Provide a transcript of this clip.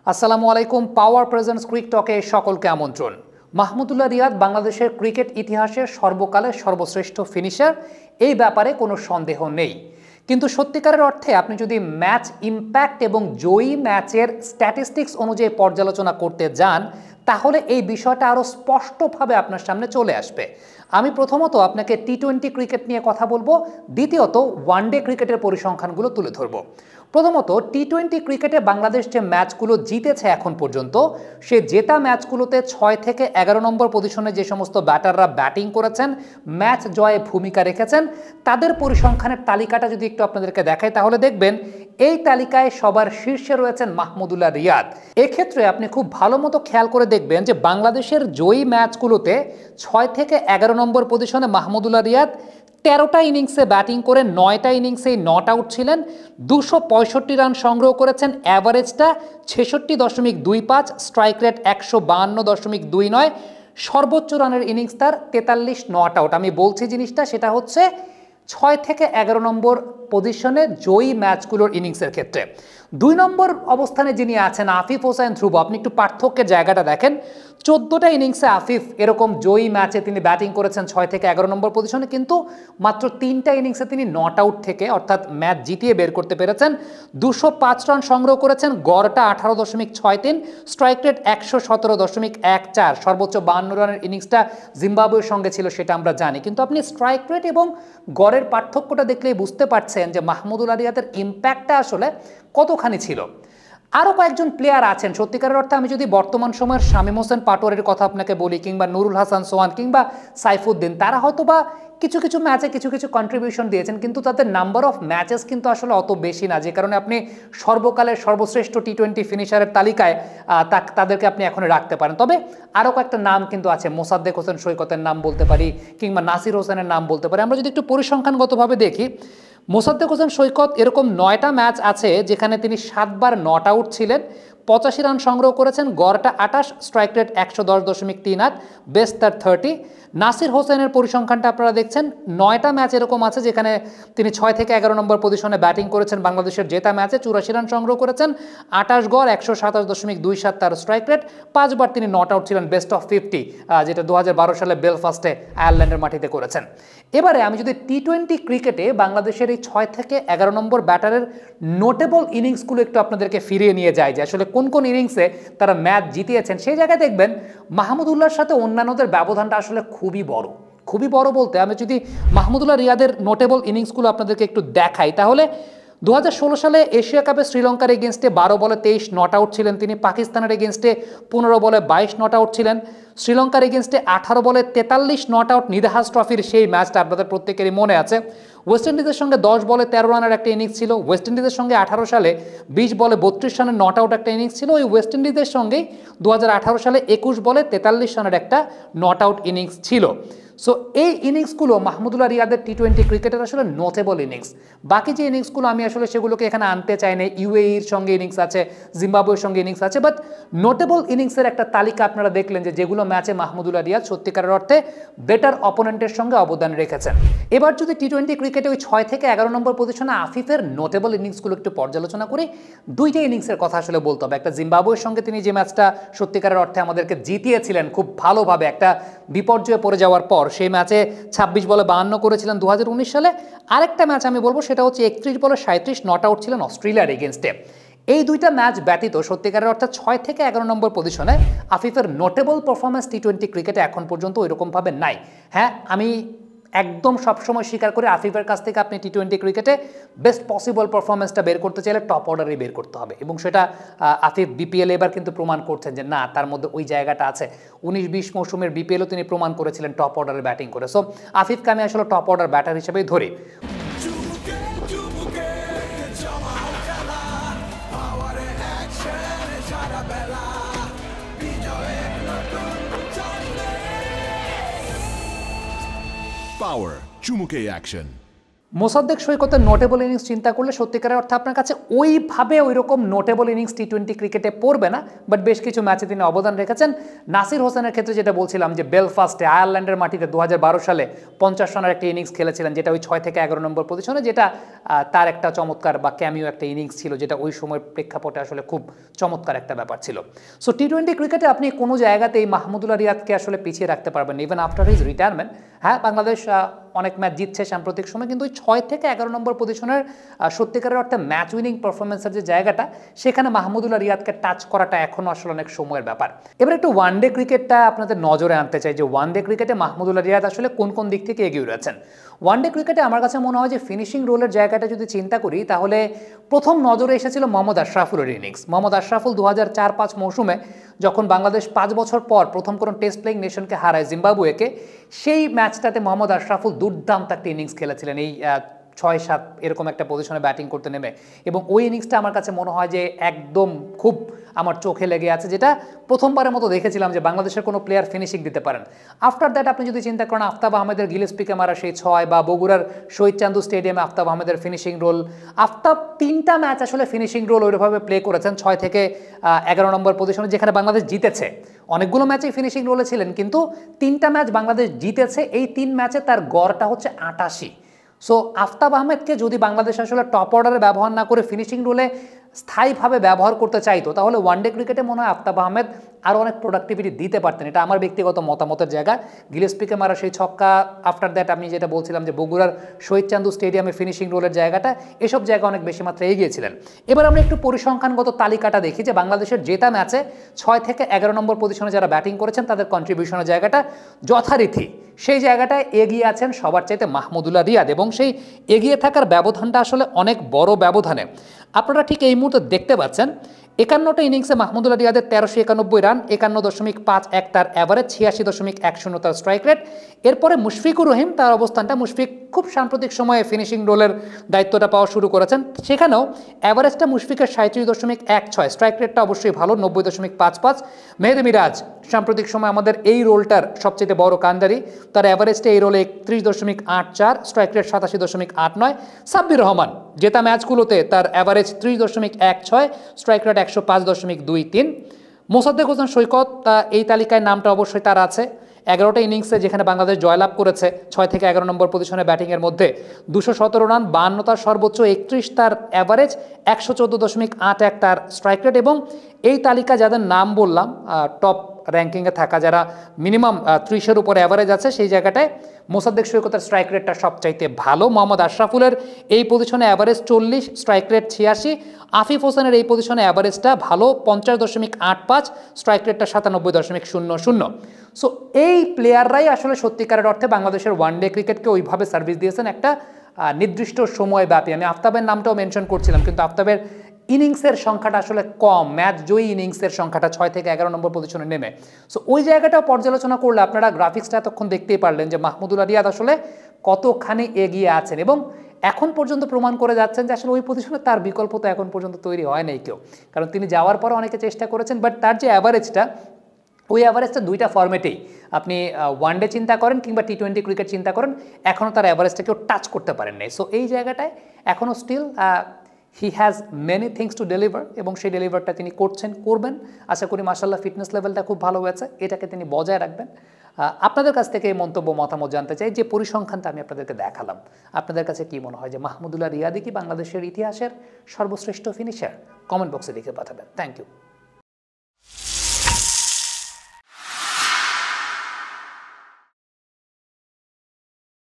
আসসালামু আলাইকুম। পাওয়ার প্রেজেন্টস ক্রিক টকে সকলকে আমন্ত্রণ। মাহমুদুল্লাহ রিয়াদ বাংলাদেশের ক্রিকেট ইতিহাসের সর্বকালের সর্বশ্রেষ্ঠ ফিনিশার, এই ব্যাপারে কোনো সন্দেহ নেই। কিন্তু সত্যিকারের অর্থে আপনি যদি ম্যাচ ইম্প্যাক্ট এবং জয়ী ম্যাচের স্ট্যাটিস্টিক্স অনুযায়ী পর্যালোচনা করতে যান, তাহলে এই বিষয়টা আরও স্পষ্টভাবে আপনার সামনে চলে আসবে। আমি প্রথমত আপনাকে টি-20 ক্রিকেট নিয়ে কথা বলবো, দ্বিতীয়ত ওয়ানডে ক্রিকেটের পরিসংখ্যানগুলো তুলে ধরবো। প্রথমত টি-20 ক্রিকেটে বাংলাদেশ যে ম্যাচগুলো জিতেছে এখন পর্যন্ত, সে জেতা ম্যাচগুলোতে 6 থেকে 11 নম্বর পজিশনে যে সমস্ত ব্যাটাররা ব্যাটিং করেছেন, ম্যাচ জয়ে ভূমিকা রেখেছেন, তাদের পরিসংখ্যানের তালিকাটা যদি একটু আপনাদেরকে দেখাই, তাহলে দেখবেন এই তালিকায় সবার শীর্ষে রয়েছেন মাহমুদুল্লাহ রিয়াদ। এক্ষেত্রে আপনি খুব ভালো মতো খেয়াল করে দেখবেন যে বাংলাদেশের জয়ী ম্যাচগুলোতে 6 থেকে 11 নম্বর পজিশনে মাহমুদুল্লাহ রিয়াদ 13টা ইনিংসে ব্যাটিং করে 9টা ইনিংসেই নট আউট ছিলেন, 265 রান সংগ্রহ করেছেন, অ্যাভারেজটা 66.25, স্ট্রাইক রেট 152.29, সর্বোচ্চ রানের ইনিংস তার 43 নট আউট। আমি বলছি জিনিসটা সেটা হচ্ছে 6 থেকে 11 নম্বর পজিশনে জয়ী ম্যাচগুলোর ইনিংসের ক্ষেত্রে। 2 নম্বর অবস্থানে যিনি আছেন আফিফ হোসেন ধ্রুব, আপনি একটু পার্থক্যের জায়গাটা দেখেন। 14টা ইনিংসে আফিফ এরকম জয়ী ম্যাচে তিনি ব্যাটিং করেছেন 6 থেকে 11 নম্বর পজিশনে, কিন্তু মাত্র 3টা ইনিংসে তিনি নট আউট থেকে অর্থাৎ ম্যাচ জিতিয়ে বের করতে পেরেছেন। 205 রান সংগ্রহ করেছেন, গড়টা 18.63, স্ট্রাইক রেট 117.14, সর্বোচ্চ 52 রানের ইনিংসটা জিম্বাবুয়ের সঙ্গে ছিল সেটা আমরা জানি। কিন্তু আপনি স্ট্রাইক রেট এবং গড়ের পার্থক্যটা দেখলেই বুঝতে পারছেন যে মাহমুদুল্লাহ রিয়াদের ইম্প্যাক্টটা আসলে কতখানি ছিল। আরও কয়েকজন প্লেয়ার আছেন সত্যিকারের অর্থে। আমি যদি বর্তমান সময়ের শামীম হোসেন পাটোয়ারির কথা আপনাকে বলি, কিংবা নুরুল হাসান সোহান, কিংবা সাইফুদ্দিন, তারা হয়তো বা কিছু কিছু ম্যাচে কিছু কিছু কন্ট্রিবিউশন দিয়েছেন, কিন্তু তাদের নাম্বার অফ ম্যাচেস কিন্তু আসলে অত বেশি না, যে কারণে আপনি সর্বকালের সর্বশ্রেষ্ঠ টি-20 ফিনিশারের তালিকায় তাদেরকে আপনি এখন রাখতে পারেন। তবে আরও কয়েকটা নাম কিন্তু আছে, মোসাদ্দেক হোসেন সৈকতের নাম বলতে পারি, কিংবা নাসির হোসেনের নাম বলতে পারি। আমরা যদি একটু পরিসংখ্যানগতভাবে দেখি, মোসাদ্দেক হোসেন সৈকত এরকম 9টা ম্যাচ আছে যেখানে তিনি 7 বার নট আউট ছিলেন, 85 রান সংগ্রহ করেছেন, গড়টা 28, স্ট্রাইক রেট 110.38, বেস্ট তার 30। নাসির হোসেনের পরিসংখ্যানটা আপনারা দেখছেন, 9টা ম্যাচ এরকম আছে যেখানে তিনি 6 থেকে 11 নম্বর পজিশনে ব্যাটিং করেছেন বাংলাদেশের জেতা ম্যাচে, 84 রান সংগ্রহ করেছেন, 28 গড়, 127.27 তার স্ট্রাইক রেট, 5 বার তিনি নট আউট ছিলেন, বেস্ট অফ 50, যেটা 2012 সালে বেলফাস্টে আয়ারল্যান্ডের মাটিতে করেছেন। এবারে আমি যদি টি-20 ক্রিকেটে বাংলাদেশের এই 6 থেকে 11 নম্বর ব্যাটারের নোটেবল ইনিংসগুলো একটু আপনাদেরকে ফিরিয়ে নিয়ে যায়, যে আসলে কোন কোন ইনিংসে তারা ম্যাচ জিতিয়েছেন, সেই জায়গায় দেখবেন মাহমুদুল্লাহর সাথে অন্যান্যদের ব্যবধানটা আসলে খুবই বড়। খুবই বড় বলতে আমি যদি মাহমুদুল্লাহ রিয়াদের নোটেবল ইনিংসগুলো আপনাদেরকে একটু দেখাই, তাহলে 2016 সালে এশিয়া কাপে শ্রীলঙ্কার এগেনস্টে 12 বলে 23 নট আউট ছিলেন তিনি, পাকিস্তানের এগেনস্টে 15 বলে 22 নট আউট ছিলেন, শ্রীলঙ্কার এগেনস্টে 18 বলে 43 নট আউট, নিদাহাস ট্রফির সেই ম্যাচটা আপনাদের প্রত্যেকেরই মনে আছে। ওয়েস্ট ইন্ডিজের সঙ্গে 10 বলে 13 রানের একটা ইনিংস ছিল, ওয়েস্ট ইন্ডিজের সঙ্গে 18 সালে 20 বলে 32 রানের নট আউট একটা ইনিংস ছিল, ওই ওয়েস্ট ইন্ডিজের সঙ্গেই 2018 সালে 21 বলে 43 রানের একটা নট আউট ইনিংস ছিল। সো এই ইনিংসগুলো মাহমুদুল্লাহ রিয়াদের টি-20 ক্রিকেটের আসলে নোটেবল ইনিংস। বাকি যে ইনিংসগুলো আমি আসলে সেগুলোকে এখানে আনতে চাই না, ইউএইর সঙ্গে ইনিংস আছে, জিম্বাবুয়ের সঙ্গে ইনিংস আছে, বাট নোটেবল ইনিংসের একটা তালিকা আপনারা দেখলেন যে যেগুলো ম্যাচে মাহমুদুল্লাহ রিয়াদ সত্যিকারের অর্থে বেটার অপোনেন্টের সঙ্গে অবদান রেখেছেন। এবার যদি টি-20 ক্রিকেটে ওই 6 থেকে 11 নম্বর পজিশনে আফিফের নোটেবল ইনিংসগুলো একটু পর্যালোচনা করি, 2টা ইনিংসের কথা আসলে বলতে হবে। একটা জিম্বাবুয়ের সঙ্গে তিনি যে ম্যাচটা সত্যিকারের অর্থে আমাদেরকে জিতিয়েছিলেন খুব ভালোভাবে, একটা বিপর্যয়ে পড়ে যাওয়ার পর, সেই ম্যাচে 26 বলে 52 করেছিলেন 2019 সালে। আরেকটা ম্যাচ আমি বলবো সেটা হচ্ছে 31 বলে 37 নট আউট ছিলেন অস্ট্রেলিয়ার এগেনস্টে। এই 2টা ম্যাচ ব্যতীত সত্যিকারের অর্থে 6 থেকে 11 নম্বর পজিশনে আফিফের নোটেবল পারফরমেন্স টি-20 ক্রিকেটে এখন পর্যন্ত ওইরকমভাবে নাই। হ্যাঁ, আমি একদম সবসময় স্বীকার করে আফিফের কাছ থেকে আপনি টি-20 ক্রিকেটে বেস্ট পসিবল পারফরমেন্সটা বের করতে চাইলে টপ অর্ডারে বের করতে হবে, এবং সেটা আফিফ বিপিএল এবার কিন্তু প্রমাণ করছেন যে না, তার মধ্যে ওই জায়গাটা আছে। 19-20 মৌসুমের বিপিএলও তিনি প্রমাণ করেছিলেন টপ অর্ডারে ব্যাটিং করে। সো আফিফকে আমি আসলে টপ অর্ডার ব্যাটার হিসেবেই ধরি। Power, চুমুকে action. মোসাদ্দেক সৈকতের নোটেবল ইনিংস চিন্তা করলে সত্যিকারের অর্থে আপনার কাছে ওইভাবে ওইরকম নোটেবল ইনিংস টি-20 ক্রিকেটে পড়বে না, বাট বেশ কিছু ম্যাচে তিনি অবদান রেখেছেন। নাসির হোসেনের ক্ষেত্রে যেটা বলছিলাম যে বেলফাস্টে আয়ারল্যান্ডের মাটিতে 2012 সালে 50 রানের একটা ইনিংস খেলেছিলেন, যেটা ওই 6 থেকে 11 নম্বর পজিশনে, যেটা তার একটা চমৎকার বা ক্যামিও একটা ইনিংস ছিল, যেটা ওই সময়ের প্রেক্ষাপটে আসলে খুব চমৎকার একটা ব্যাপার ছিল। সো টি-20 ক্রিকেটে আপনি কোনো জায়গাতেই মাহমুদুল্লাহ রিয়াদকে আসলে পিছিয়ে রাখতে পারবেন ইভেন আফটার হিজ রিটায়ারমেন্ট। হ্যাঁ, বাংলাদেশ অনেক ম্যাচ জিতছে সাম্প্রতিক সময়, কিন্তু ওই 6 থেকে 11 নম্বর পজিশনের সত্যিকারের অর্থে ম্যাচ উইনিং পারফরমেন্সের যে জায়গাটা, সেখানে মাহমুদুল্লাহ রিয়াদকে টাচ করাটা এখনও আসলে অনেক সময়ের ব্যাপার। এবার একটু ওয়ানডে ক্রিকেটটা আপনাদের নজরে আনতে চাই যে ওয়ানডে ক্রিকেটে মাহমুদুল্লাহ রিয়াদ আসলে কোন কোন দিক থেকে এগিয়ে রয়েছেন। ওয়ানডে ক্রিকেটে আমার কাছে মনে হয় যে ফিনিশিং রোলের জায়গাটা যদি চিন্তা করি, তাহলে প্রথম নজরে এসেছিল মোহাম্মদ আশরাফুলের ইনিংস। মোহাম্মদ আশরাফুল 2004-05 মৌসুমে যখন বাংলাদেশ 5 বছর পর প্রথম কোনো টেস্ট প্লেইং নেশনকে হারায় জিম্বাবুয়েকে, সেই ম্যাচটাতে মোহাম্মদ আশরাফুল দুর্দান্ত একটা ইনিংস খেলেছিলেন এই 6-7 এরকম একটা পজিশনে ব্যাটিং করতে নেমে, এবং ওই ইনিংসটা আমার কাছে মনে হয় যে একদম খুব আমার চোখে লেগে আছে, যেটা প্রথমবারের মতো দেখেছিলাম যে বাংলাদেশের কোনো প্লেয়ার ফিনিশিং দিতে পারেন। আফটার দ্যাট আপনি যদি চিন্তা করেন আফতাব আহমেদের গিলেস্পিকে মারা সেই 6, বা বগুড়ার শহীদ চান্দু স্টেডিয়ামে আফতাব আহমেদের ফিনিশিং রোল, আফতাব 3টা ম্যাচ আসলে ফিনিশিং রোল ওইভাবে প্লে করেছেন 6 থেকে 11 নম্বর পজিশনে, যেখানে বাংলাদেশ জিতেছে। অনেকগুলো ম্যাচেই ফিনিশিং রোলে ছিলেন, কিন্তু 3টা ম্যাচ বাংলাদেশ জিতেছে। এই 3 ম্যাচে তার গড়টা হচ্ছে 88। সো আফতাব আহমেদকে যদি বাংলাদেশ আসলে টপ অর্ডারে ব্যবহার না করে ফিনিশিং রোলে স্থায়ীভাবে ব্যবহার করতে চাইতো, তাহলে ওয়ানডে ক্রিকেটে মনে হয় আফতাব আহমেদ আরও অনেক প্রোডাক্টিভিটি দিতে পারতেন। এটা আমার ব্যক্তিগত মতামতের জায়গা। গিলেস্পিকে মারা সেই ছক্কা, আফটার দ্যাট আমি যেটা বলছিলাম যে বগুড়ার শহীদ চান্দু স্টেডিয়ামে ফিনিশিং রোলের জায়গাটা, এসব জায়গা অনেক বেশি মাত্রায় এগিয়েছিলেন। এবার আমরা একটু পরিসংখ্যানগত তালিকাটা দেখি যে বাংলাদেশের জেতা ম্যাচে 6 থেকে 11 নম্বর পজিশনে যারা ব্যাটিং করেছেন তাদের কন্ট্রিবিউশনের জায়গাটা যথারীতি সেই জায়গাটায় এগিয়ে আছেন সবার চাইতে মাহমুদুল্লাহ রিয়াদ, এবং সেই এগিয়ে থাকার ব্যবধানটা আসলে অনেক বড় ব্যবধানে। আপনারা ঠিক এই মুহূর্তে দেখতে পাচ্ছেন 51টা ইনিংসে মাহমুদুল্লাহ রিয়াদের 1391 রান, 51.51 তার অ্যাভারেজ, 86.10 তার স্ট্রাইক রেট। এরপরে মুশফিকুর রহিম, তার অবস্থানটা, মুশফিক খুব সাম্প্রতিক সময়ে ফিনিশিং রোলের দায়িত্বটা পাওয়া শুরু করেছেন, সেখানেও অ্যাভারেজটা মুশফিকের 37.16, স্ট্রাইক রেটটা অবশ্যই ভালো 90.55। মেহেদি মিরাজ সাম্প্রতিক সময় আমাদের এই রোলটার সবচেয়ে বড় কান্ডারি, তার অ্যাভারেজটা এই রোলে 31.84, স্ট্রাইক রেট 87.89। সাব্বির রহমান জেতা ম্যাচগুলোতে তার average 30.16, strike rate 105.23। Mosaddek Hossain Saikat, এই তালিকায় নামটা অবশ্যই তার আছে। 11টা ইনিংসে যেখানে বাংলাদেশ জয়লাভ করেছে 6 থেকে 11 নম্বর পজিশনে ব্যাটিংয়ের মধ্যে 217 রান, 52 তার সর্বোচ্চ, 31 তার অ্যাভারেজ, 114.81 তার স্ট্রাইক রেট। এবং এই তালিকা যাদের নাম বললাম টপ র্যাঙ্কিংয়ে থাকা, যারা মিনিমাম 30-এর উপরে অ্যাভারেজ আছে, সেই জায়গাটায় মোসাদ্দেক সৈকতের স্ট্রাইক রেটটা সবচাইতে ভালো। মোহাম্মদ আশরাফুলের এই পজিশনে অ্যাভারেজ 40, স্ট্রাইক রেট 86। আফিফ হোসেনের এই পজিশনে অ্যাভারেজটা ভালো 50.85, স্ট্রাইক রেটটা 97.00। সো এই প্লেয়াররাই আসলে সত্যিকারের অর্থে বাংলাদেশের ওয়ানডে ক্রিকেটকে ওইভাবে সার্ভিস দিয়েছেন একটা নির্দিষ্ট সময় ব্যাপী। আমি আফতাবের নামটাও মেনশন করছিলাম, কিন্তু আফতাবের ইনিংসের সংখ্যাটা আসলে কম, ম্যাচ জয়ী ইনিংসের সংখ্যাটা 6 থেকে 11 নম্বর পজিশনে নেমে। সো ওই জায়গাটাও পর্যালোচনা করলে আপনারা গ্রাফিক্সটা এতক্ষণ দেখতেই পারলেন যে মাহমুদুল্লাহ রিয়াদ আসলে কতখানি এগিয়ে আছেন, এবং এখন পর্যন্ত প্রমাণ করে যাচ্ছেন যে আসলে ওই পজিশনে তার বিকল্প তো এখন পর্যন্ত তৈরি হয় নাই কেউ, কারণ তিনি যাওয়ার পর অনেকে চেষ্টা করেছেন, বাট তার যে অ্যাভারেজটা, ওই অ্যাভারেজটা 2টা ফরম্যাটেই, আপনি ওয়ানডে চিন্তা করেন কিংবা টি-20 ক্রিকেট চিন্তা করেন, এখনও তার অ্যাভারেজটা কেউ টাচ করতে পারেন নাই। সো এই জায়গাটায় এখনও still he has many things to deliver, এবং সেই ডেলিভারটা তিনি করবেন। আশা করি মাশাআল্লাহ ফিটনেস লেভেলটা খুব ভালো হয়েছে, এটাকে তিনি বজায় রাখবেন। আপনাদের কাছ থেকে এই মন্তব্য মতামত জানতে চাই যে পরিসংখ্যানটা আমি আপনাদেরকে দেখালাম, আপনাদের কাছে কি মনে হয় যে মাহমুদুল্লাহ রিয়াদই কি বাংলাদেশের ইতিহাসের সর্বশ্রেষ্ঠ ফিনিশার? কমেন্ট বক্সে লিখে পাঠাবেন। Thank you.